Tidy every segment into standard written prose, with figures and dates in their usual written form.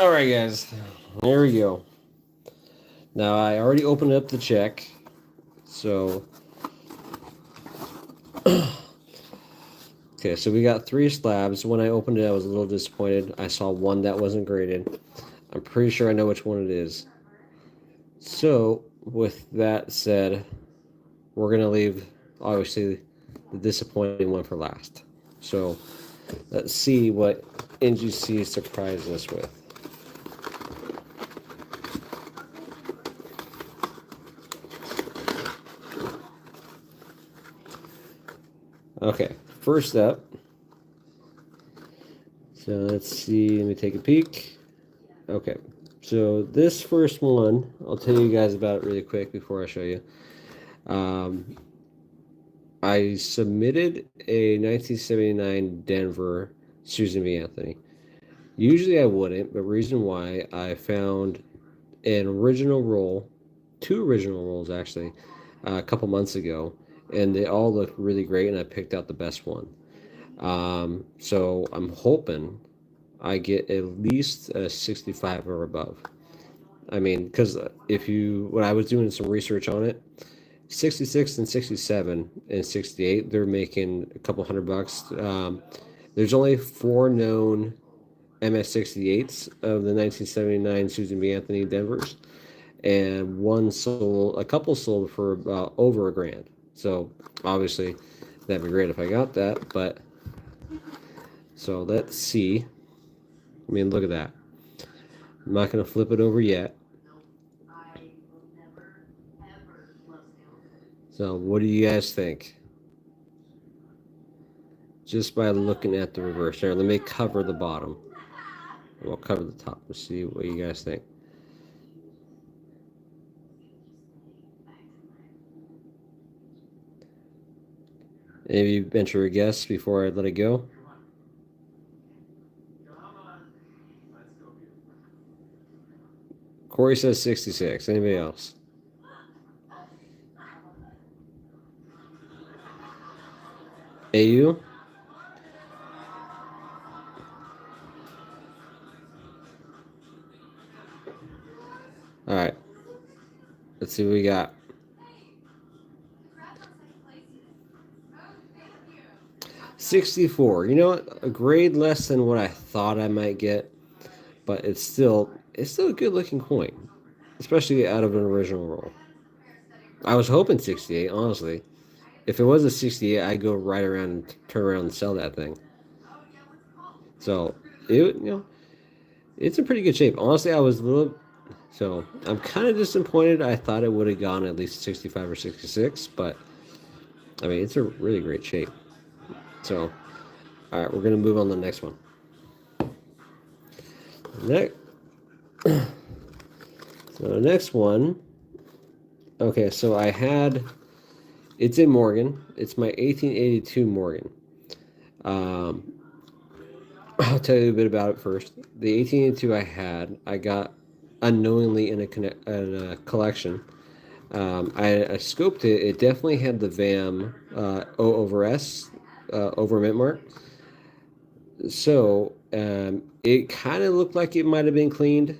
All right, guys. There we go. Now I already opened up the check, so okay. So we got 3 slabs. When I opened it, I was a little disappointed. I saw one that wasn't graded. I'm pretty sure I know which one it is. So with that said, we're gonna leave obviously the disappointing one for last. So let's see what NGC surprised us with. Okay, first up. So let's see, let me take a peek. Okay, so this first one, I'll tell you guys about it really quick before I show you. I submitted a 1979 Denver Susan B. Anthony. Usually I wouldn't, but reason why, I found an original roll, 2 original rolls actually, a couple months ago, and they all looked really great, and I picked out the best one. So I'm hoping I get at least a 65 or above. I mean, because when I was doing some research on it, 66 and 67 and 68, they're making a couple $100. There's only 4 known MS68s of the 1979 Susan B. Anthony Denvers, and a couple sold for about over $1,000. So obviously, that'd be great if I got that. But so let's see. I mean, look at that. I'm not gonna flip it over yet. So what do you guys think? Just by looking at the reverse. Here, let me cover the bottom. We'll cover the top. Let's see what you guys think. Maybe venture a guess before I let it go. Corey says 66. Anybody else? AU? All right. Let's see what we got. 64. You know what? A grade less than what I thought I might get, but it's still a good looking coin, especially out of an original roll. I was hoping 68, honestly. If it was a 68, I'd go right around and turn around and sell that thing. So it's in pretty good shape. Honestly, I was a little. So I'm kind of disappointed. I thought it would have gone at least 65 or 66, but I mean, it's a really great shape. So, all right, we're gonna move on to the next one. Next, so the next one. Okay, so it's in Morgan. It's my 1882 Morgan. I'll tell you a bit about it first. The 1882 I got unknowingly in a collection. I scoped it. It definitely had the VAM O over S over mint mark. So it kind of looked like it might have been cleaned.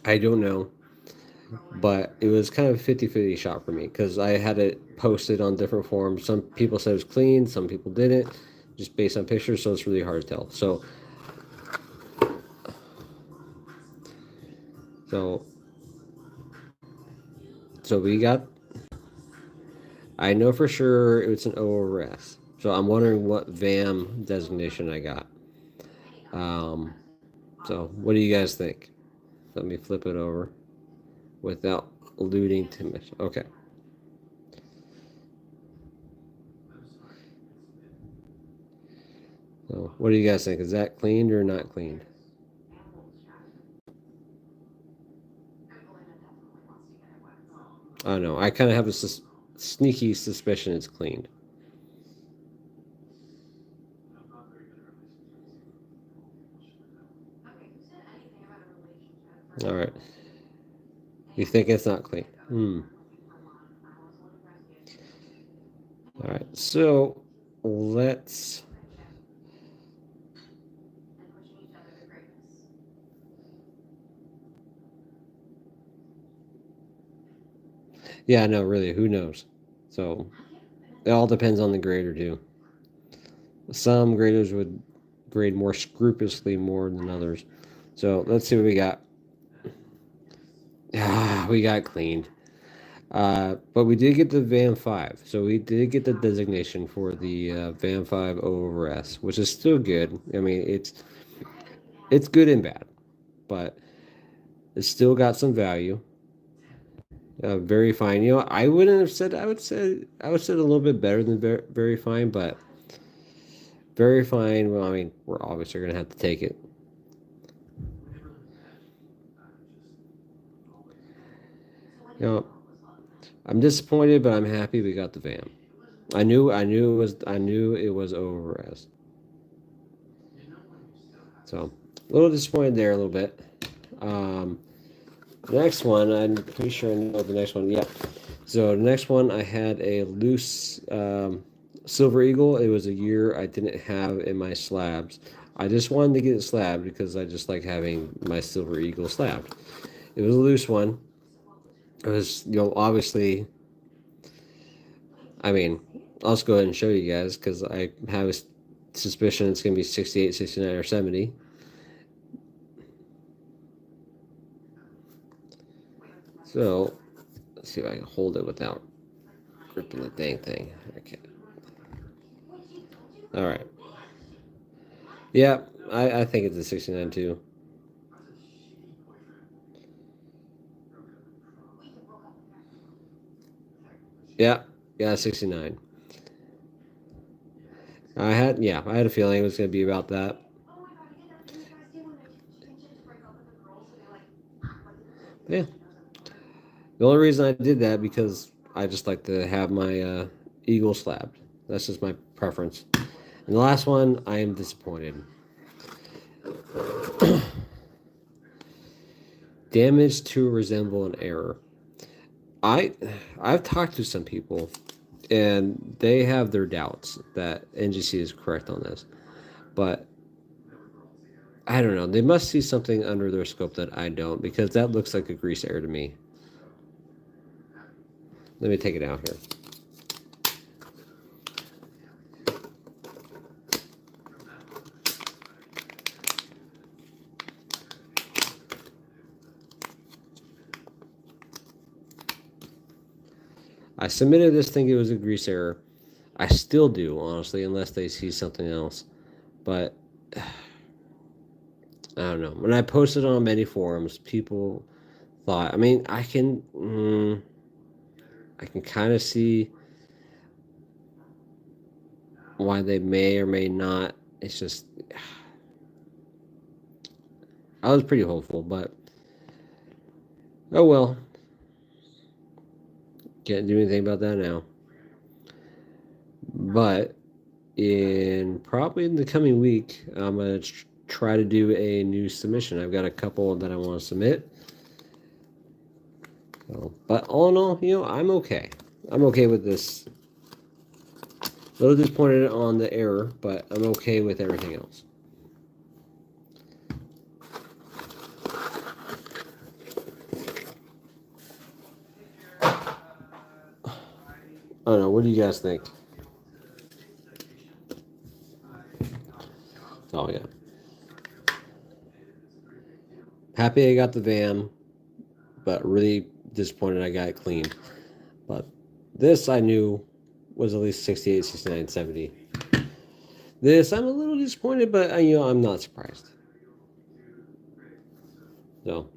I don't know. But it was kind of a 50-50 shot for me because I had it posted on different forums. Some people said it was clean, some people didn't, just based on pictures, so it's really hard to tell. So we got, I know for sure it's an O over S. So I'm wondering what VAM designation I got. So what do you guys think? Let me flip it over without alluding to much. Okay. So what do you guys think? Is that cleaned or not cleaned? I don't know. I kind of have a sneaky suspicion it's cleaned. All right. You think it's not clean? All right. So let's. Yeah, no, really, who knows? So it all depends on the grader too. Some graders would grade more scrupulously more than others. So let's see what we got. We got cleaned. But we did get the VAM 5. So we did get the designation for the VAM 5 over S, which is still good. I mean, it's good and bad, but it's still got some value. Very fine. You know, I wouldn't have said. I would say a little bit better than very fine, but very fine. Well, I mean, we're obviously gonna have to take it. You know, I'm disappointed, but I'm happy we got the VAM. I knew it was over as. So a little disappointed there a little bit. The next one, I'm pretty sure I know the next one. Yeah. So the next one, I had a loose Silver Eagle. It was a year I didn't have in my slabs. I just wanted to get it slabbed because I just like having my Silver Eagle slabbed. It was a loose one. It was, you know, obviously, I mean, I'll just go ahead and show you guys because I have a suspicion it's going to be 68, 69, or 70. So, let's see if I can hold it without gripping the dang thing. Okay. All right. Yeah, I think it's a 69 too. Yeah, 69. I had a feeling it was going to be about that. Yeah. The only reason I did that because I just like to have my eagle slabbed. That's just my preference. And the last one, I am disappointed. Damage to resemble an error. I've talked to some people and they have their doubts that NGC is correct on this. But I don't know. They must see something under their scope that I don't, because that looks like a grease error to me. Let me take it out here. I submitted this thinking it was a grease error. I still do, honestly, unless they see something else. But I don't know. When I posted on many forums, people thought. I mean, I can kind of see why they may or may not. It's just I was pretty hopeful, but oh well. Can't do anything about that now. But probably in the coming week, I'm gonna try to do a new submission. I've got a couple that I want to submit. So, but all in all, you know, I'm okay. I'm okay with this. A little disappointed on the error, but I'm okay with everything else. I don't know. What do you guys think? Oh yeah. Happy I got the VAM, but really disappointed I got it cleaned. But this I knew was at least 68, 69, 70. This I'm a little disappointed, but you know, I'm not surprised. So